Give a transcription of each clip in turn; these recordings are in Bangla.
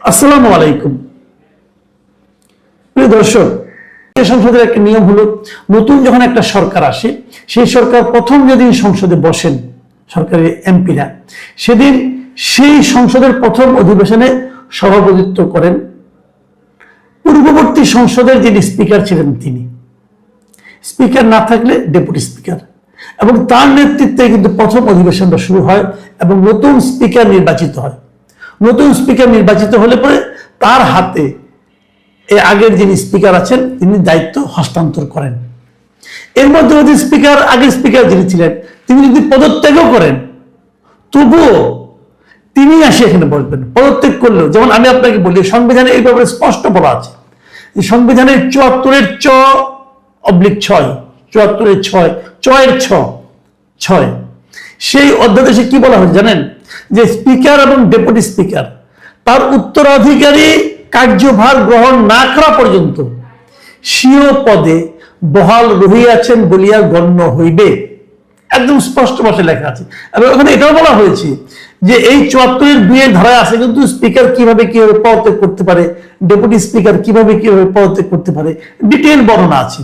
আসসালামু আলাইকুম। প্রিয় দর্শক, সংসদের একটা নিয়ম হলো, নতুন যখন একটা সরকার আসে, সেই সরকার প্রথম যেদিন সংসদে বসেন সরকারের এমপিরা, সেদিন সেই সংসদের প্রথম অধিবেশনে সভাপতিত্ব করেন পূর্ববর্তী সংসদের যিনি স্পিকার ছিলেন তিনি। স্পিকার না থাকলে ডেপুটি স্পিকার, এবং তার নেতৃত্বে কিন্তু প্রথম অধিবেশনটা শুরু হয় এবং নতুন স্পিকার নির্বাচিত হয়। নতুন স্পিকার নির্বাচিত হলে পরে তার হাতে এর আগের যিনি স্পিকার আছেন তিনি দায়িত্ব হস্তান্তর করেন। এর মধ্যে যদি স্পিকার, আগের স্পিকার যিনি ছিলেন তিনি যদি পদত্যাগও করেন, তবুও তিনি আসে এখানে বসবেন। পদত্যাগ করলেও, যেমন আমি আপনাকে বলি, সংবিধানে এই ব্যাপারে স্পষ্ট বলা আছে যে সংবিধানের ৭৪-এর চ/6, ৭৪-এর 6-এর 6 সেই অধ্যাদেশে কি বলা হয় জানেন? যে স্পিকার এবং ডেপুটি স্পিকার তার উত্তরাধিকারী কার্যভার গ্রহণ না করা পর্যন্ত স্বীয় পদে বহাল রহিয়াছেন বলিয়া গণ্য হইবে। একদম স্পষ্ট ভাষায় লেখা আছে। এবং ওখানে এটাও বলা হয়েছে যে এই ৭৪-এর ২-এর ধারায় আছে কিন্তু স্পিকার কিভাবে পদত্যাগ করতে পারে, ডেপুটি স্পিকার কিভাবে পদত্যাগ করতে পারে, ডিটেইল বর্ণনা আছে।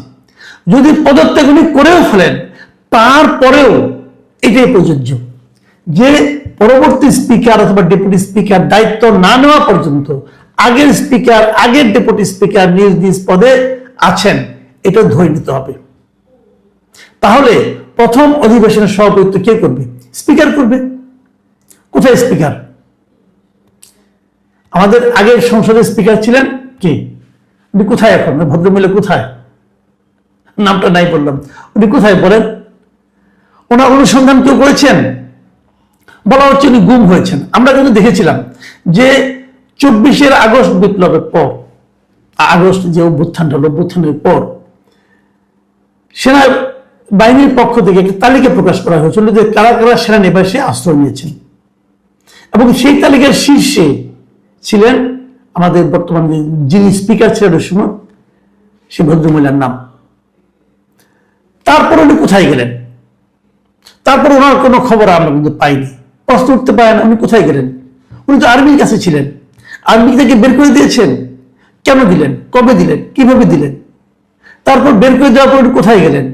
যদি পদত্যাগ উনি করেও ফেলেন, তারপরেও এটাই প্রযোজ্য যে পরবর্তী স্পিকার অথবা ডেপুটি স্পিকার দায়িত্ব না নেওয়া পর্যন্ত আগের স্পিকার, আগের ডেপুটি স্পিকার নিজ নিজ পদে আছেন, এটা ধরে নিতে হবে। তাহলে প্রথম অধিবেশনের সভাপতিত্ব কে করবে? স্পিকার করবে। কোথায় স্পিকার? আমাদের আগের সংসদের স্পিকার ছিলেন কে? উনি কোথায় এখন? ভদ্রমহিলা কোথায়? নামটা নাই বললাম। উনি কোথায় বলেন? ওনার অনুসন্ধান কেউ করেছেন? বলা হচ্ছে উনি গুম হয়েছেন। আমরা কিন্তু দেখেছিলাম যে ২৪শে আগস্ট বিপ্লবের পর, আগস্ট যে অভ্যুত্থানটা হলো, অভ্যুত্থানের পর সেনা বাহিনীর পক্ষ থেকে একটা তালিকা প্রকাশ করা হয়েছিল যে কারা কারা সেনানিবাসে আশ্রয় নিয়েছেন, এবং সেই তালিকার শীর্ষে ছিলেন আমাদের বর্তমান যিনি স্পিকার ছিলেন ওই সময়, সে ভদ্রমহিলার নাম। তারপর উনি কোথায় গেলেন? তারপর ওনার কোনো খবর আমরা কিন্তু পাইনি। প্রশ্ন উঠতে পারেন উনি কোথায় গেলেন? উনি তো আর্মির কাছে ছিলেন। আর্মি থেকে বের করে দিয়েছেন। কেন দিলেন? কবে দিলেন? কিভাবে দিলেন? তারপর বের করে দেওয়ার পর উনি কোথায় গেলেন?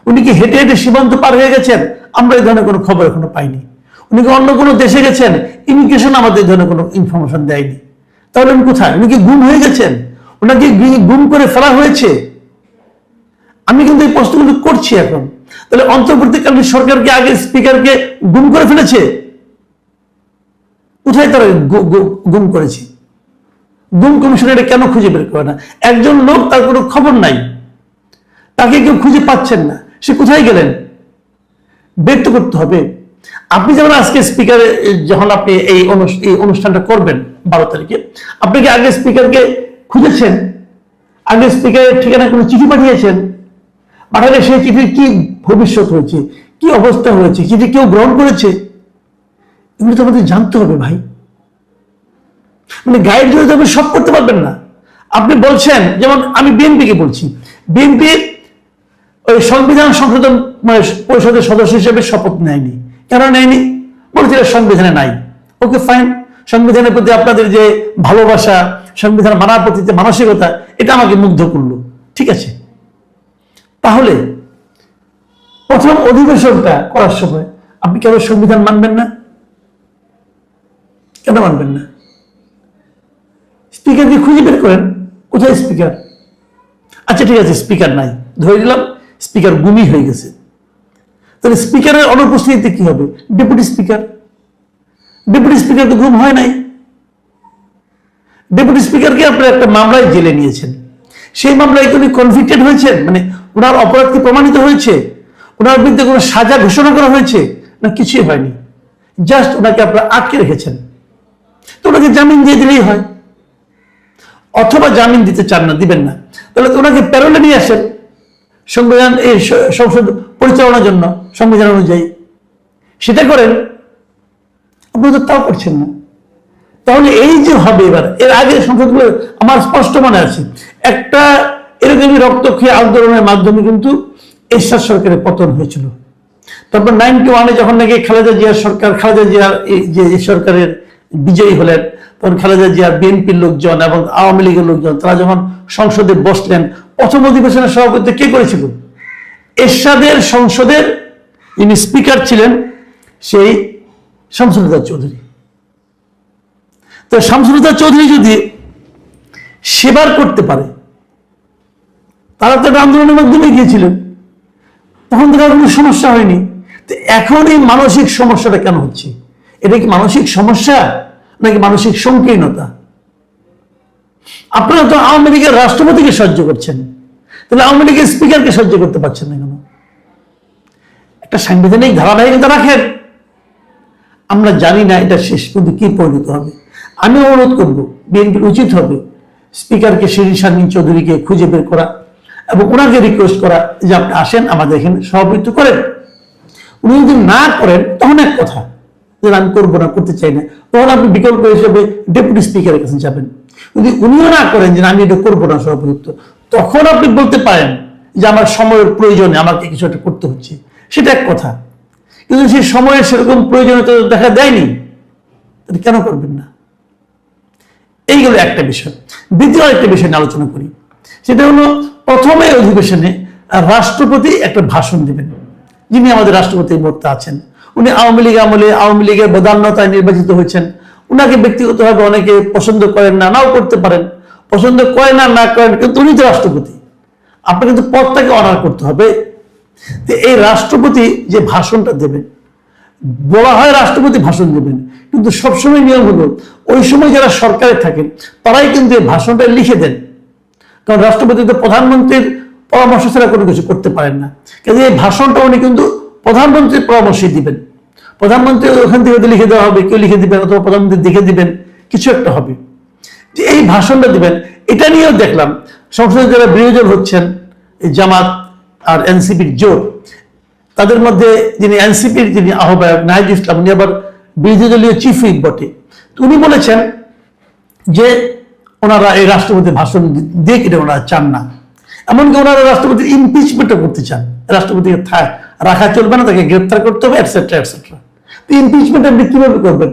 উনি কি হেঁটে হেঁটে সীমান্ত পার হয়ে গেছেন? আমরা এই ধরনের কোনো খবর এখনো পাইনি। উনি কি অন্য কোনো দেশে গেছেন? ইমিগ্রেশন আমাদের এই ধরনের কোনো ইনফরমেশন দেয়নি। তাহলে উনি কোথায়? উনি কি গুম হয়ে গেছেন? ওনাকে গুম করে ফেলা হয়েছে? আমি কিন্তু এই প্রশ্নগুলো করছি এখন। তাহলে অন্তর্বর্তীকালীন সরকারকে আগে স্পিকারকে গুম করে ফেলেছে? কোথায় তারা গুম করেছে? গুম কমিশন এটা কেন খুঁজে বের করে না? একজন লোক, তার কোনো খবর নাই, তাকে কেউ খুঁজে পাচ্ছেন না, সে কোথায় গেলেন? বের তো করতে হবে। আপনি যেমন আজকে স্পিকারে, যখন আপনি এই অনুষ্ঠানটা করবেন ১২ তারিখে, আপনি কি আগে স্পিকারকে খুঁজেছেন? আগে স্পিকারের ঠিকানায় কোনো চিঠি পাঠিয়েছেন? পাঠালে সেই চিঠির কি ভবিষ্যৎ হয়েছে, কি অবস্থা হয়েছে, চিঠি কেউ গ্রহণ করেছে? এগুলো তো আমাদের জানতে হবে ভাই। মানে গাইড যদি আপনি সব করতে পারবেন না। আপনি বলছেন, যেমন আমি বিএনপিকে বলছি, বিএনপি ওই সংবিধান সংশোধন পরিষদের সদস্য হিসেবে শপথ নেয়নি। কেন নেয়নি? বলছে সংবিধানে নাই। ওকে ফাইন, সংবিধানের প্রতি আপনাদের যে ভালোবাসা, সংবিধান মানার প্রতি যে মানসিকতা, এটা আমাকে মুগ্ধ করলো, ঠিক আছে। তাহলে প্রথম অধিবেশনটা করার সময় আপনি কেন সংবিধান মানবেন না? কেন মানবেন না? স্পিকারকে খুঁজে বের করেন, কোথায় স্পিকার? আচ্ছা ঠিক আছে, স্পিকার নাই, ধরে নিলাম স্পিকার গুমি হয়ে গেছে। তাহলে স্পিকারের অনুপস্থিতিতে কি হবে? Deputy speaker. ডেপুটি স্পিকার তো গুম হয় নাই। ডেপুটি স্পিকারকে আপনারা একটা মামলায় জেলে নিয়েছেন। সেই মামলায় উনি কনভিক্টেড হয়েছেন? মানে ওনার অপরাধ কি প্রমাণিত হয়েছে? ওনার বিরুদ্ধে কোনো সাজা ঘোষণা করা হয়েছে? না, কিছুই হয়নি। জাস্ট ওনাকে আপনারা আটকে রেখেছেন। তো ওনাকে জামিন দিয়ে দিলেই হয়। অথবা জামিন দিতে চান না, দিবেন না, তাহলে তো ওনাকে প্যারোলে নিয়ে আসেন সংবিধান, এই সংসদ পরিচালনার জন্য সংবিধান অনুযায়ী, সেটা করেন। আপনি তো তাও করছেন না। তাহলে এই যে হবে এবার, এর আগে সংসদগুলো আমার স্পষ্ট মনে আছে, একটা এরকমই রক্তক্ষয়ী আন্দোলনের মাধ্যমে কিন্তু এরশাদ সরকারের পতন হয়েছিল। তারপর 91-এ যখন নাকি খালেদা জিয়ার সরকার, খালেদা জিয়ার যে সরকারের বিজয়ী হলেন, তখন খালেদা জিয়া, বিএনপির লোকজন এবং আওয়ামী লীগের লোকজন তারা যখন সংসদে বসলেন, প্রথম অধিবেশনের সভাপতি কে করেছিল? এরশাদের সংসদের যিনি স্পিকার ছিলেন সেই শামসুল চৌধুরী। তো শামসুল চৌধুরী যদি সেবার করতে পারে, তারা তো একটা আন্দোলনের মাধ্যমে গিয়েছিলেন, তখন তো কোনো সমস্যা হয়নি। তো এখন এই মানসিক সমস্যাটা কেন হচ্ছে? এটা কি মানসিক সমস্যা নাকি মানসিক সংকীর্ণতা? আপনারা তো আওয়ামী লীগের রাষ্ট্রপতিকে সহ্য করছেন, তাহলে আওয়ামী লীগের স্পিকারকে সহ্য করতে পারছেন না কেন? একটা সাংবিধানিক ধারাবাহিকতা রাখেন। আমরা জানি না এটা শেষ পর্যন্ত কি পরিণত হবে। আমি অনুরোধ করব, বিএনপির উচিত হবে স্পিকারকে শিরীন শারমিন চৌধুরীকে খুঁজে বের করা এবং ওনাকে রিকোয়েস্ট করা যে আপনি আসেন, আমাদের এখানে সভাপতিত্ব করেন। উনি যদি না করেন তখন এক কথা, যে আমি করবো না, করতে চাই না, তখন আপনি বিকল্প হিসেবে ডেপুটি স্পিকারের কাছে যাবেন। যদি উনিও না করেন যে আমি এটা করবো না সভাপতিত্ব, তখন আপনি বলতে পারেন যে আমার সময়ের প্রয়োজনে আমাকে কিছু একটা করতে হচ্ছে, সেটা এক কথা। কিন্তু সেই সময়ের সেরকম প্রয়োজনীয়তা দেখা দেয়নি, তাহলে কেন করবেন না? এইগুলো একটা বিষয়। দ্বিতীয় একটা বিষয় নিয়ে আলোচনা করি, সেটা হলো প্রথমে অধিবেশনে রাষ্ট্রপতি একটা ভাষণ দেবেন। যিনি আমাদের রাষ্ট্রপতি এই মুহূর্তে আছেন, উনি আওয়ামী লীগ আমলে আওয়ামী লীগের বদান্যতায় নির্বাচিত হয়েছেন। উনাকে ব্যক্তিগতভাবে অনেকে পছন্দ করেন না, নাও করতে পারেন, পছন্দ করেন না, না করেন, কিন্তু উনি তো রাষ্ট্রপতি, আপনার কিন্তু পদটাকে অনার করতে হবে। তো এই রাষ্ট্রপতি যে ভাষণটা দেবেন, বলা হয় রাষ্ট্রপতি ভাষণ দেবেন, কিন্তু সবসময় নিয়ম হলো ওই সময় যারা সরকারে থাকেন তারাই কিন্তু এই ভাষণটা লিখে দেন, কারণ রাষ্ট্রপতি তো প্রধানমন্ত্রীর পরামর্শ ছাড়া কোনো কিছু করতে পারেন না। কাজে এই ভাষণটা উনি কিন্তু প্রধানমন্ত্রীর পরামর্শই দিবেন। প্রধানমন্ত্রী ওখান থেকে লিখে দেওয়া হবে, কেউ লিখে দিবেন, অথবা প্রধানমন্ত্রী দেখে দিবেন, কিছু একটা হবে যে এই ভাষণটা দিবেন। এটা নিয়েও দেখলাম সংসদে যারা বিরোধী দল হচ্ছেন, জামাত আর এনসিপির জোট, তাদের মধ্যে যিনি এনসিপির যিনি আহ্বায়ক নাহিদ ইসলাম, উনি আবার বিরোধী দলীয় চিফ হুইপ বটে। তো উনি বলেছেন যে ওনারা এই রাষ্ট্রপতির ভাষণ দিয়ে কেটে ওনারা চান না, এমনকি ওনারা রাষ্ট্রপতির ইমপিচমেন্টও করতে চান। রাষ্ট্রপতিকে রাখা চলবে না, তাকে গ্রেপ্তার করতে হবে, এটসেট্রা এটসেট্রা। তো ইমপিচমেন্ট আপনি কিভাবে করবেন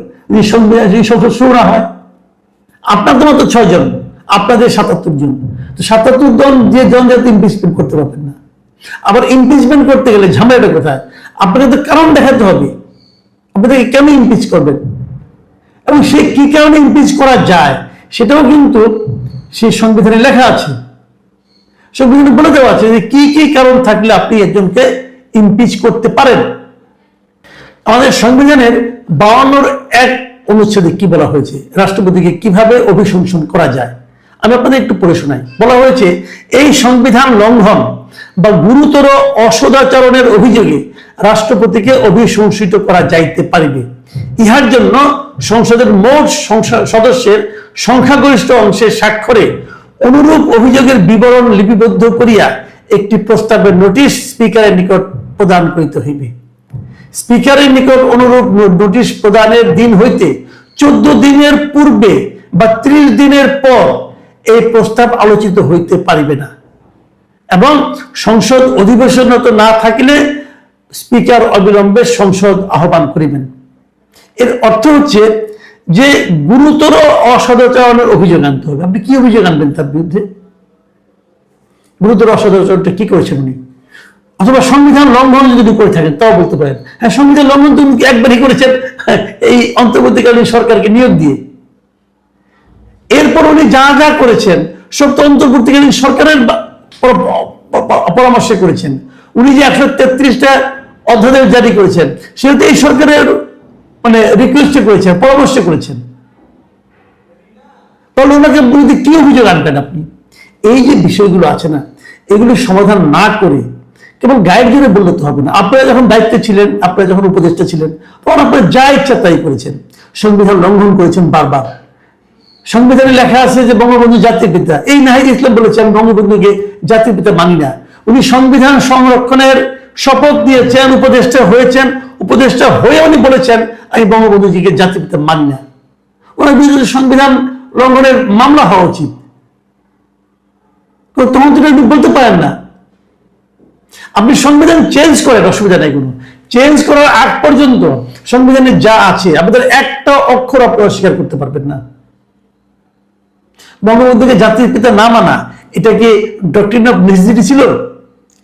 যদি সংসদ শুরু না হয়? আপনার তো মাত্র 6 জন, আপনাদের 77 জন। তো 77 জন যে জন যাতে ইমপিচমেন্ট করতে পারবেন না। আবার ইমপিচমেন্ট করতে গেলে ঝামেলাটা কোথায়? আপনাকে তো কারণ দেখাতে হবে, আপনাদেরকে কেন ইমপিচ করবেন এবং সে কি কারণে ইমপিচ করা যায় সেটাও কিন্তু সেই সংবিধানে লেখা আছে। সংবিধানে বলে দেওয়া আছে যে কি কি কারণ থাকলে আপনি একজনকে ইমপিচ করতে পারেন। আমাদের সংবিধানের 52(1) অনুচ্ছেদে কি বলা হয়েছে রাষ্ট্রপতিকে কিভাবে অভিশংসন করা যায়, আমি আপনাদের একটু পড়ে শোনাই। বলা হয়েছে, এই সংবিধান লঙ্ঘন বা গুরুতর অসদাচরণের অভিযোগে রাষ্ট্রপতিকে অভিশংসিত করা যাইতে পারিবে। ইহার জন্য সংসদের মোট সদস্যের সংখ্যাগরিষ্ঠ অংশের স্বাক্ষরে অনুরূপ অভিযোগের বিবরণ লিপিবদ্ধ করিয়া একটি প্রস্তাবের নোটিশ স্পিকারের নিকট প্রদান করিতে হইবে। স্পিকারের নিকট অনুরূপ নোটিশ প্রদানের দিন হইতে 14 দিনের পূর্বে বা 30 দিনের পর এই প্রস্তাব আলোচিত হইতে পারিবে না, এবং সংসদ অধিবেশনরত না থাকিলে স্পিকার অবিলম্বে সংসদ আহ্বান করিবেন। এর অর্থ হচ্ছে যে গুরুতর অসদাচরণের অভিযোগ আনতে হবে। আপনি কি অভিযোগ আনবেন তার বিরুদ্ধে? গুরুতর অসদাচরণটা কি করেছেন উনি, অথবা সংবিধান লঙ্ঘন যদি করে থাকেন তাও বলতে পারেন, হ্যাঁ সংবিধান লঙ্ঘন তো একবারই করেছেন এই অন্তর্বর্তীকালীন সরকারকে নিয়োগ দিয়ে। এরপর উনি যা যা করেছেন সব তো অন্তর্বর্তীকালীন সরকারের পরামর্শে করেছেন। উনি যে 133টা অধ্যাদেশ জারি করেছেন সেটা তো এই সরকারের রিকোয়েস্টে করেছেন, পরামর্শ করেছেন। তাহলে ওনাকে বিরুদ্ধে কি অভিযোগ আনবেন আপনি? এই যে বিষয়গুলো আছে না, এগুলো সমাধান না করে কেবল গাইড জোরে বললে তো হবে না। আপনারা যখন দায়িত্বে ছিলেন, আপনারা যখন উপদেষ্টা ছিলেন, তখন আপনারা যা ইচ্ছা তাই করেছেন, সংবিধান লঙ্ঘন করেছেন বারবার। সংবিধানে লেখা আছে যে বঙ্গবন্ধু জাতির পিতা। এই নাহিদ ইসলাম বলেছেন বঙ্গবন্ধুকে জাতির পিতা মানি না। উনি সংবিধান সংরক্ষণের শপথ নিয়েছেন, উপদেষ্টা হয়েছেন, উপদেষ্টা হয়ে উনি বলেছেন আমি বঙ্গবন্ধুজিকে জাতির পিতা মানি না। ওনার বিরুদ্ধে সংবিধান লঙ্ঘনের মামলা হওয়া উচিত। তখন তো আপনি বলতে পারেন না। আপনি সংবিধান চেঞ্জ করেন, অসুবিধা নাই কোনো। চেঞ্জ করার আগ পর্যন্ত সংবিধানে যা আছে আপনাদের একটা অক্ষর আপনারা স্বীকার করতে পারবেন না। বঙ্গবন্ধুকে জাতির পিতা না মানা, এটা কি ডক্ট্রিন অফ নেসেসিটি ছিল?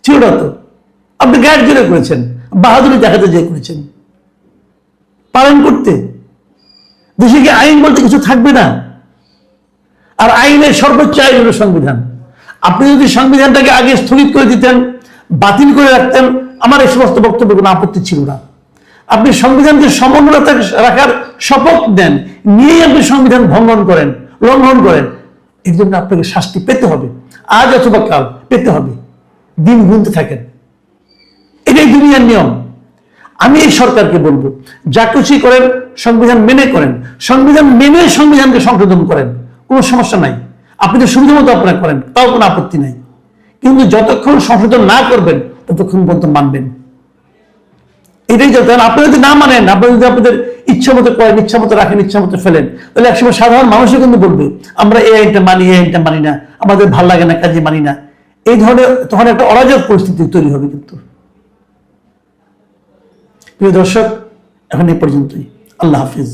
ছিল না তো। আপনি গায়ের জোরে করেছেন, বাহাদুরি দেখাতে যে করেছেন। পালন করতে দেশে কি আইন বলতে কিছু থাকবে না? আর আইনের সর্বোচ্চ আইন হলো সংবিধান। আপনি যদি সংবিধানটাকে আগে স্থগিত করে দিতেন, বাতিল করে রাখতেন, আমার এই সমস্ত বক্তব্যে কোনো আপত্তি ছিল না। আপনি সংবিধানকে সমুন্নত রাখার শপথ দেন, নিয়েই আপনি সংবিধান লঙ্ঘন করেন, এর জন্য আপনাকে শাস্তি পেতে হবে, আজ অথবা কাল পেতে হবে। দিন গুনতে থাকেন, এটাই দুনিয়ার নিয়ম। আমি এই সরকারকে বলবো, যা খুশি করেন সংবিধান মেনে করেন, সংবিধান মেনে সংবিধানকে সংশোধন করেন, কোনো সমস্যা নাই। আপনি তো সুবিধা মতো আপনারা করেন, তাও কোনো আপত্তি নাই। কিন্তু যতক্ষণ সংশোধন না করবেন ততক্ষণ পর্যন্ত মানবেন। এটাই যত। আপনি যদি না মানেন, আপনি যদি আপনাদের ইচ্ছা মতো করেন, ইচ্ছা মতো রাখেন, ইচ্ছা মতো ফেলেন, তাহলে একসময় সাধারণ মানুষও কিন্তু বলবে আমরা এই আইনটা মানি, এই আইনটা মানি না, আমাদের ভাল লাগে না, কাজে মানি না। এই ধরনের তখন একটা অরাজক পরিস্থিতি তৈরি হবে। কিন্তু প্রিয় দর্শক, এখন এই পর্যন্তই। আল্লাহ হাফিজ।